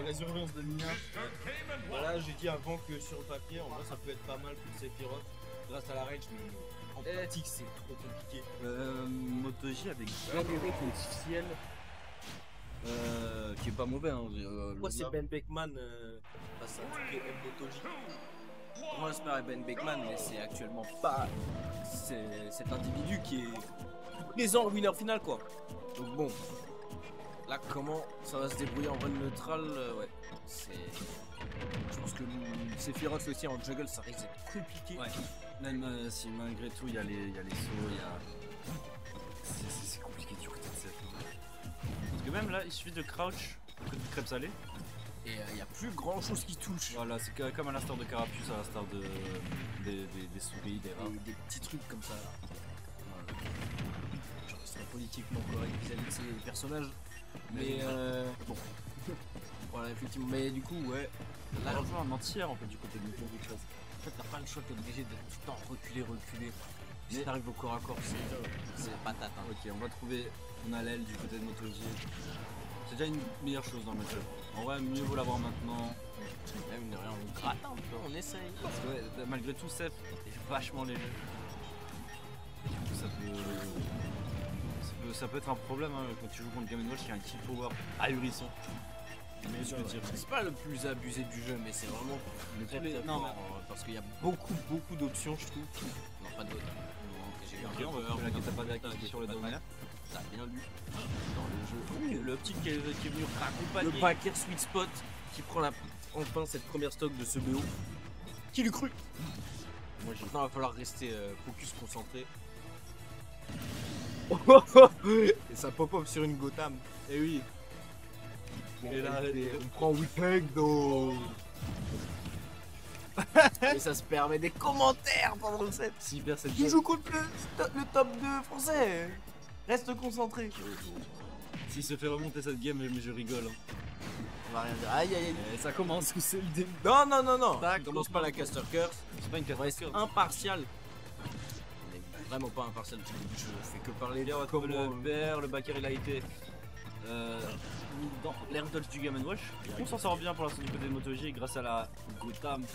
résurgence de Nina. Voilà, j'ai dit avant que sur le papier, en vrai, ça peut être pas mal pour Sephiroth grâce à la range, mais en pratique, c'est trop compliqué. MotoG avec Ben Eric artificiel. Qui est pas mauvais. Hein, Pourquoi c'est Ben Beckman face à tout MotoG? Moi, c'est pas Ben Beckman, mais c'est actuellement pas cet individu qui est présent au winner final, quoi. Donc bon, là, comment ça va se débrouiller en run neutral, ouais, c'est... Je pense que Sephiroth aussi en juggle, ça risque d'être compliqué. Ouais. Même si malgré tout, il y a les sauts, il y a... C'est compliqué du côté de Seph. Parce que même là, il suffit de crouch, de crêpes salées. Et il n'y a plus grand chose qui touche. Voilà, c'est comme à l'instar de Carapuce, à l'instar des souris, des rats. Des petits trucs comme ça. Voilà. Genre, c'est très politiquement correct vis-à-vis de ces personnages. Mais bon. Voilà, effectivement. Mais du coup, ouais. Là, on joue un entière en fait du côté de Nintendo. En fait, t'as pas le choix, t'es obligé de tout le temps reculer. Si t'arrives au corps à corps, c'est patate. Hein. Ok, on va trouver une allèle du côté de MotoG. C'est déjà une meilleure chose dans le match-up. En vrai, mieux vaut l'avoir maintenant. Même de rien, on gratte un peu, on essaye. Parce que ouais, malgré tout, Seph est vachement léger. Et du coup, ça peut être un problème hein, quand tu joues contre Game & Watch qui a un kill power ahurissant. Mais c'est pas le plus abusé du jeu, mais c'est vraiment très fort, parce qu'il y a beaucoup d'options, je trouve. Non, pas d'autres. J'ai eu un peu peur. La t'as pas d'activité sur le down. T'as bien lu dans le jeu. Oui, le petit qui est venu accompagner. Le Packer Sweet Spot qui prend enfin cette première stock de ce BO. Qui l'eût cru? Moi, maintenant, il va falloir rester focus, concentré. Et ça pop-up sur une Gotham. Et oui. Et là, on prend Weekend. Et ça se permet des commentaires pendant le set. Super cette Qui joue contre le top 2 français. Reste concentré. S'il se fait remonter cette game, mais je rigole. Hein. On va rien dire. Aïe aïe aïe. Et ça commence où c'est le début. Non. Ça On commence pas la caster curse. C'est pas une On reste catastrophe. impartial. On est vraiment pas impartial du tout. Je fais que parler Bien, on va trouver le vert, le backer il a été mis dans l'air touch du Game & Watch. On s'en sort bien pour l'instant du côté de MotoG grâce à la Gotham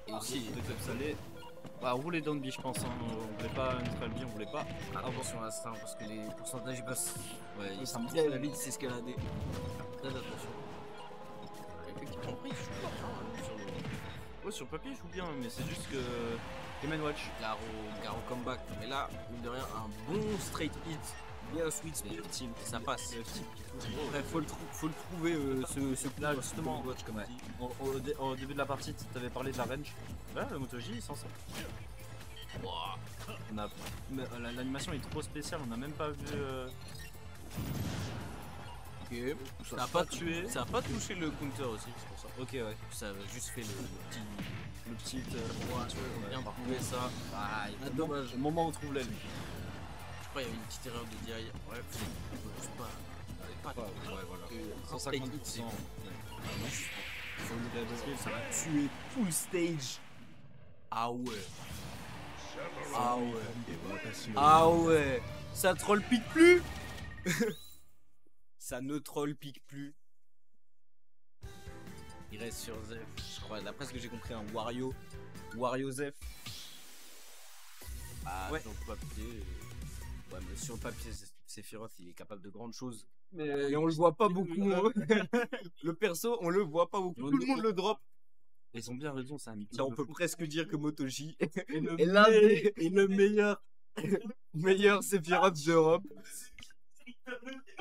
et aussi de Club Salé. On va rouler down B je pense, hein. On voulait pas neutral B, on voulait pas. Attention à l'instinct parce que les pourcentages baissent. Ouais, Ça me fait la ligne s'escalader. Très attention. Effectivement, après, il joue pas bien, hein, sur le... Ouais, sur le papier il joue bien, mais c'est juste que Game & Watch. Garo comeback. Mais là, mine de rien, un bon straight hit. Bien sweet spot. Et ça passe. Après, faut le trouver ce Là coup, justement, watch comme ouais. dit. Au début de la partie, tu avais parlé de la range. Là, le MotoG il s'en sort. On a... L'animation est trop spéciale, on n'a même pas vu. Ok. Ça a pas touché le counter aussi, c'est pour ça. Ok, ouais. Ça a juste fait le petit droit, on a bien trouvé ça. Ah, dommage. Au moment où on trouve l'aile. Je crois qu'il y avait une petite erreur de DI. Ouais, c'est pas. Ouais, voilà. 150%. 150%. Ça va tuer tout le stage. Ah ouais. Ah ouais. Ah ouais. Ça troll pique plus. Ça ne troll pique plus. Il reste sur Zef. Je crois, d'après ce que j'ai compris, un Wario Zef. Ah, ouais. sur le papier. Ouais, mais sur le papier, Sephiroth, il est capable de grandes choses. Mais et on le voit pas beaucoup. Hein. Le perso, on le voit pas beaucoup. Tout le monde le drop. ils ont bien raison, c'est un mythique. Là, on peut presque dire que MotoG est le meilleur, meilleur Sephiroth d'Europe.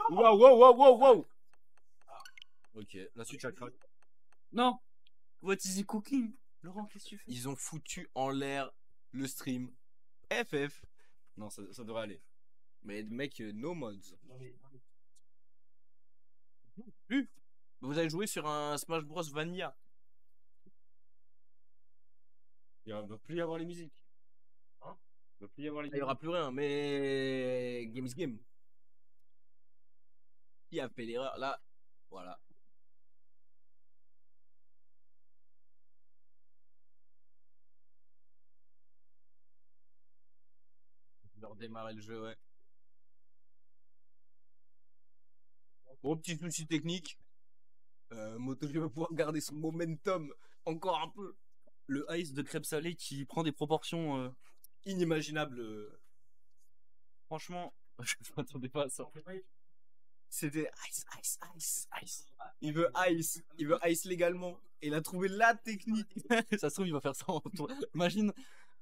Wow. Ok, la suite, tu crack. Non! What is he cooking? Laurent, qu'est-ce que tu fais? Ils ont foutu en l'air le stream. FF. Non, ça devrait aller. Mais mec, no mods. Plus. Vous avez joué sur un Smash Bros Vanilla. Il va plus y avoir les musiques. Hein? Il va plus y avoir les Il n'y aura plus rien, mais game is game. Qui a fait l'erreur là? Voilà. Je vais redémarrer le jeu, ouais. Bon, petit souci technique. MotoG va pouvoir garder son momentum encore un peu. Le ice de crêpes salées qui prend des proportions Inimaginable. franchement, je m'attendais pas à ça. C'était ice. Il veut ice légalement. Et il a trouvé la technique. Ça se trouve, il va faire ça en tour. Imagine.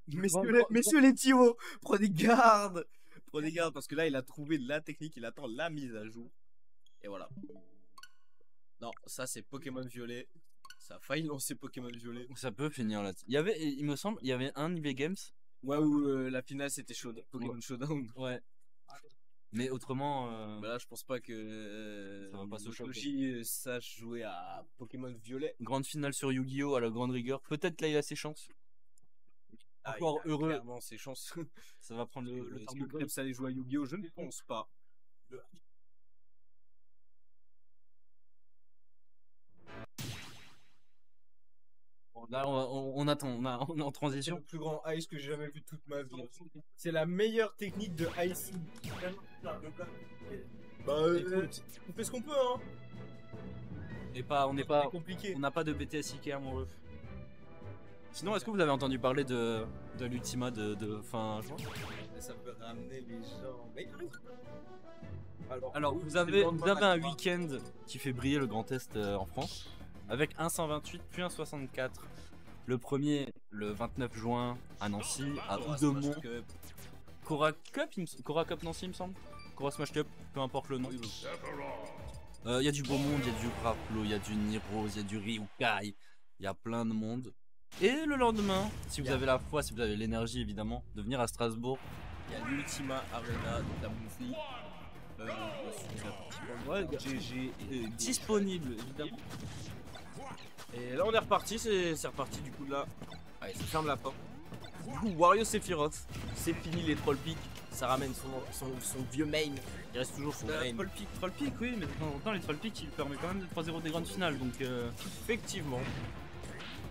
Messieurs les tios, prenez garde. Prenez garde parce que là, il a trouvé la technique. Il attend la mise à jour. Et voilà. Non, ça c'est Pokémon Violet. Ça a failli lancer Pokémon Violet. Ça peut finir là. Il me semble, il y avait un EV Games. Ouais, où la finale c'était Pokémon Showdown. Ouais. Mais autrement. Bah là, je pense pas que ça va pas se MotoG sache jouer à Pokémon Violet. Grande finale sur Yu-Gi-Oh! À la grande rigueur. Peut-être là il a ses chances. Encore heureux. Clairement, ses chances. Ça va prendre le temps de Krebs aller jouer à Yu-Gi-Oh! Je ne pense pas. Là, on attend, on est en C'est transition. le plus grand ice que j'ai jamais vu de toute ma vie. C'est la meilleure technique de icing. Bah, on fait ce qu'on peut, hein. On n'est pas compliqué. on n'a pas de BTS Ikea, mon ref. Sinon, est-ce que vous avez entendu parler de l'Ultima de fin juin? Ça peut ramener les gens. Mais Alors, vous avez un week-end qui fait briller le Grand Est en France, avec un 128 puis un 64. Le premier, le 29 juin, à Nancy, à Oudemont. Cora Cup Nancy, il me semble. Cora Smash Cup, peu importe le nom. Il y a du beau monde, il y a du Raplo, il y a du Nirose, il y a du Ryukai, il y a plein de monde. Et le lendemain, si vous avez la foi, si vous avez l'énergie évidemment, de venir à Strasbourg, il y a l'Ultima Arena de la Bouffi. GG est disponible évidemment. Et là on est reparti, c'est reparti du coup de là. Allez, ça ferme la porte. Du coup, Wario Sephiroth, c'est fini les Troll Peak. Ça ramène son vieux main. Il reste toujours son main. Troll Peak, oui, mais de temps en temps, les Troll Peak, il permet quand même de 3-0 des grandes finales. Donc, effectivement.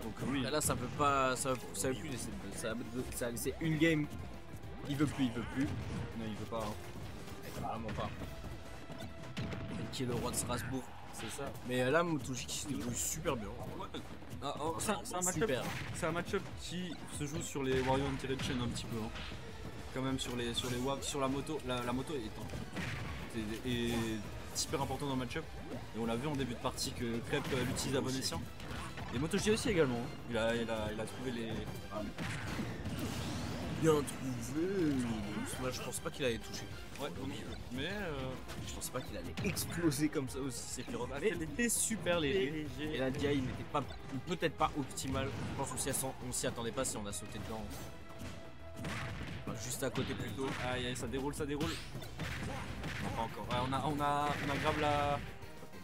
Donc, oui. Là, ça peut pas. Ça veut plus laisser. Ça a laissé une game. Il veut plus. Non, il veut pas. Hein. Vraiment pas. Qui est le roi de Strasbourg. C'est ça. Mais là, MotoG se débrouille super bien. C'est un match-up qui se joue sur les Wario Interaction un petit peu. Hein. Quand même sur les WAV, sur la moto. La moto est super important dans le match-up. Et on l'a vu en début de partie que Crêpe l'utilise à bon escient. Et MotoG aussi également. Hein. Il a trouvé les. Bien trouvé. Moi, je pense pas qu'il allait toucher. Ouais, mais je pensais pas qu'il allait exploser comme ça aussi. Sephiroth. Il était super léger. Et la DI n'était pas, peut-être pas optimale. Je pense qu'on s'y attendait pas si on a sauté dedans. Enfin, juste à côté plutôt. Aïe, ça déroule. Non, pas encore. Ouais, on a grave la.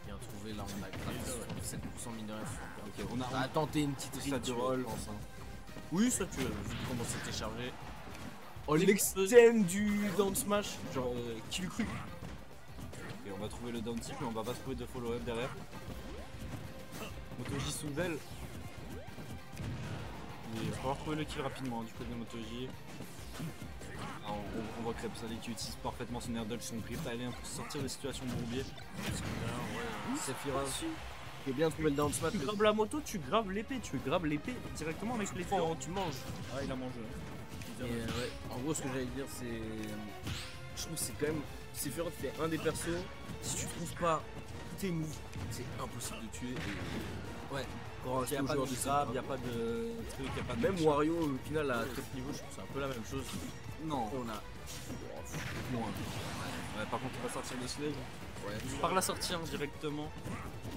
Bien trouvé là, on a grave 7% mineur. Ok, on a tenté une petite ça de roll. Oui, ça tu as vu comment c'était chargé. Oh, l'extend du down smash, genre qui lui cru. Ok, on va trouver le down tip mais on va pas trouver de follow-up derrière. MotoG sous elle. Il va falloir trouver le kill rapidement du côté de MotoG. On voit Crêpe Salé qui utilise parfaitement son air dodge, son grip alien pour sortir des situations bourbier. Sephiroth qui a bien trouvé le down smash. Tu graves la moto, tu graves l'épée directement avec les flancs. Tu manges. Ah, il a mangé. Et ouais, en gros, ce que j'allais dire, c'est. Je trouve que c'est quand même. Sephiroth fait un des persos. Si tu trouves pas tes moves, c'est impossible de tuer. Et... ouais, quand il n'y a pas de grab, il n'y a pas de truc, il n'y a pas de. Même Wario, au final, à top niveau, je trouve que c'est un peu la même chose. Non. On a. Loin. Ouais, par contre, on va sortir le slave. Ouais. Par la sortir directement,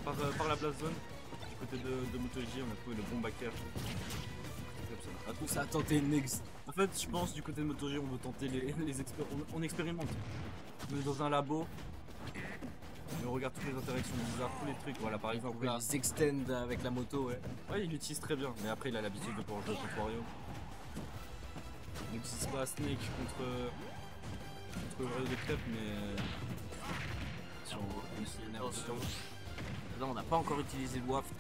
par la blast zone. Du côté de MotoG, on a trouvé le bon backer. Ça a tenté une next. En fait, je pense du côté de MotoG, on veut tenter les expériments. On expérimente. On est dans un labo. Et on regarde toutes les interactions bizarres, tous les trucs. Voilà, par exemple, là. Les extend avec la moto, ouais. Ouais, il l'utilise très bien. Mais après, il a l'habitude de pouvoir jouer contre Wario. Il n'utilise pas Snake contre Wario de Crêpe, mais. Si on voit là, on n'a pas encore utilisé le waft.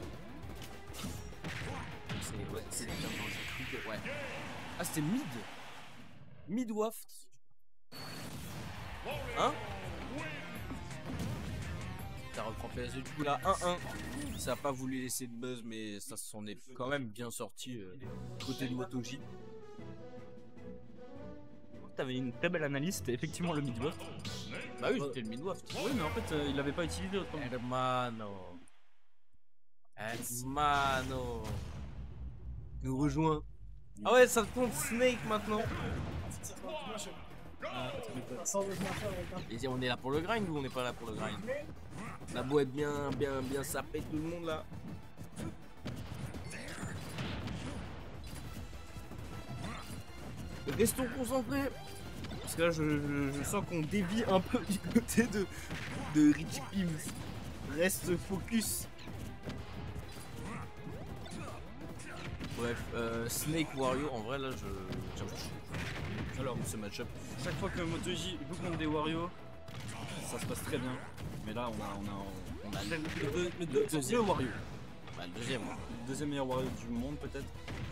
C'est bien dans ouais. Ah, c'était mid. Mid waft. Hein? ça reprend PS2. Du coup là 1-1. Ça a pas voulu laisser de buzz, mais ça s'en est quand même bien sorti côté de MotoG. T'avais une très belle analyse, c'était effectivement le mid-waft. Bah oui, c'était le mid-waft. Oui, mais en fait, il l'avait pas utilisé autrement. Hermano nous rejoint. Ah ouais, ça compte Snake maintenant. Et on est là pour le grind ou on n'est pas là pour le grind? La beau être bien sapé tout le monde là. Restons concentrés. Parce que là je sens qu'on dévie un peu du côté de Richie Pims. Reste focus. Bref, Snake Wario, en vrai là j'avoue alors ce match-up. Chaque fois que MotoG joue contre des Wario, ça se passe très bien. Mais là on a le deuxième Wario. Bah, le deuxième. Le deuxième meilleur Wario du monde peut-être.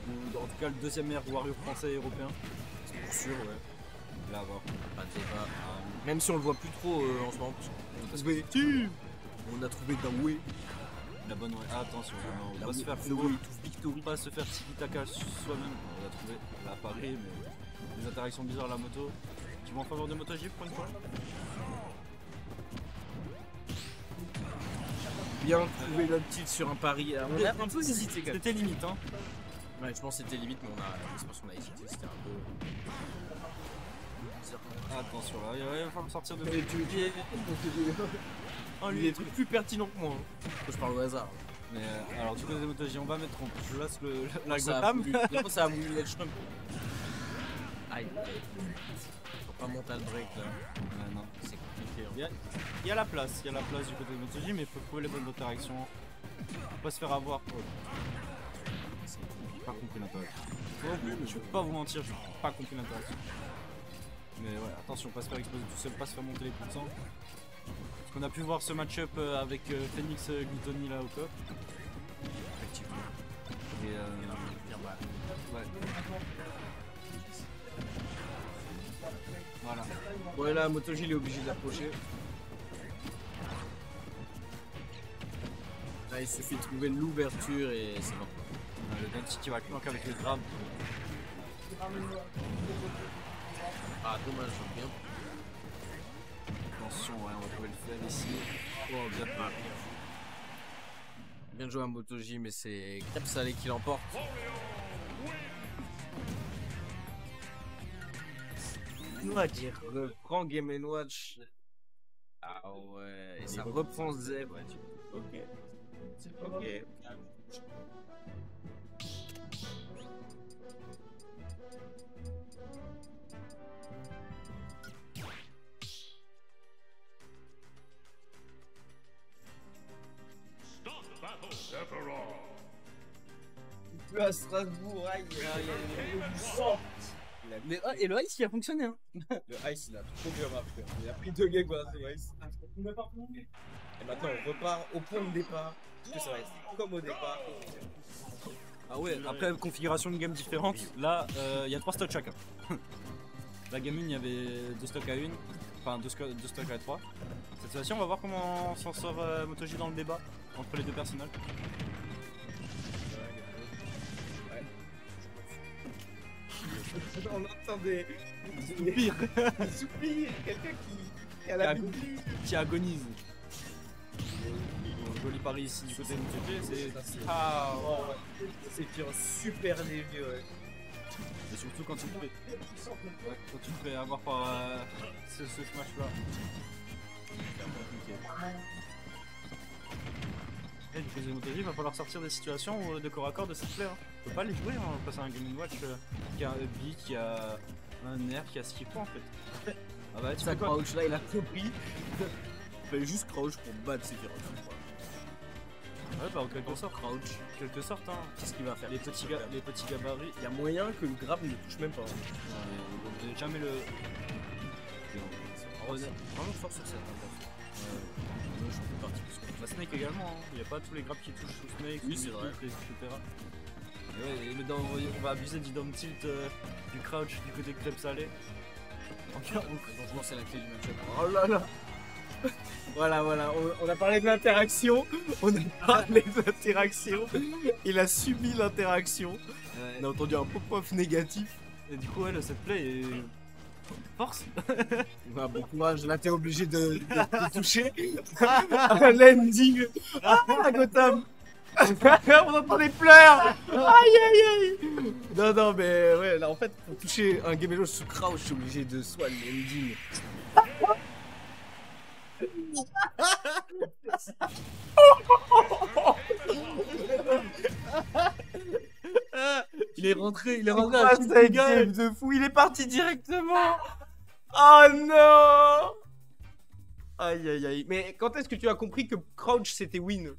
Ou en tout cas le deuxième meilleur Wario français et européen. C'est pour sûr, ouais. Là à voir. Pas de débat. Même si on le voit plus trop en ce moment. On a trouvé Dawei. La bonne ouais. Ah, attention, on va se faire pas se faire tiki-taka soi-même. On va trouver là Paris, mais des interactions bizarres à la moto. Tu vas en faveur de MotoG pour une fois? Bien trouvé notre titre sur un pari. On a un peu hésité quand même. C'était limite, hein. Ouais, je pense que c'était limite, mais c'est parce qu'on a hésité. C'était un peu. Attention là, il va falloir sortir de. Oh, lui, des trucs plus pertinents que moi. Hein. Je parle au hasard. Mais alors, du côté des MotoG, on va mettre. Je laisse la Gotham. Ça a voulu l'être Trump. Aïe. Faut pas monter le break là. Ouais, non. C'est compliqué. Il y a la place du côté de MotoG, mais il faut trouver les bonnes interactions. Faut pas se faire avoir. Oh. J'ai pas compris l'interaction. Je vais pas vous mentir, j'ai pas compris l'interaction. Mais ouais, attention, pas se faire exploser tout seul, pas se faire monter les coups de sang. Parce qu'on a pu voir ce match-up avec Phoenix Glutoni là au top. Effectivement. Et ouais. Voilà. Ouais, là, MotoG il est obligé de l'approcher. Là, il suffit de trouver l'ouverture et c'est bon. Le Dante qui va clanquer avec les grabs. Ah, dommage, bien. Attention, ouais, on va trouver le faire ici. Oh, bien. Bien joué à MotoG, mais c'est Crêpe Salé qui l'emporte. Watch, il reprend Game & Watch. Ah ouais, et ça reprend Zeb. Ok. Ok. À Strasbourg, aïe, il y a du sang. Et le ice qui a fonctionné, hein. Le ice il a trop bien marché. Il a pris 2 games grâce au ice. Et maintenant on repart au point de départ. Parce que ça va être comme au départ. Ah ouais, après configuration de game différente, là il y a 3 stocks chacun. La game 1 il y avait 2 stocks à 1, enfin 2 stocks à 3. Cette fois-ci on va voir comment s'en sort MotoG dans le débat entre les deux personnages. On entend des soupirs, quelqu'un qui a la qui agonise. Joli pari ici du côté de MotoG, c'est super léger, ouais. Et surtout quand tu te fais avoir par ce smash là. Et du côté de MotoG, il va falloir sortir des situations de corps à corps de cette player. On peut pas les jouer face à un Game & Watch qui a un Ubi, qui a un air, qui a ce qu'il faut en fait. Ah bah tu sais crouch là il a compris. Il fallait juste crouch pour battre ses virus. Ouais bah en quelque sorte hein. Qu'est-ce qu'il va faire? Les petits gabarits. Il y a moyen que le grab ne touche même pas. Ouais, jamais le. Vraiment fort sur cette je suis parti plus la Snake également, hein. Il n'y a pas tous les grabs qui touchent sous Snake, oui, c'est vrai. etc. Et ouais, et on va abuser du down tilt, du crouch du côté de crêpe salée. Franchement, c'est la clé du match-up. Oh là là! Voilà, on a parlé de l'interaction. Il a subi l'interaction. Ouais. On a entendu un pop-off négatif. Et du coup, ouais, le set play est. Force. Ah, bon courage, là t'es obligé de toucher. Un landing. Ah, Gotham. On entend des pleurs. Aïe. Non, mais ouais, là en fait, pour toucher un Game Watch sous crouch, je suis obligé de soit le landing. Il est rentré à cette game de fou, il est parti directement. Oh non. Aïe. Mais quand est-ce que tu as compris que crouch c'était win?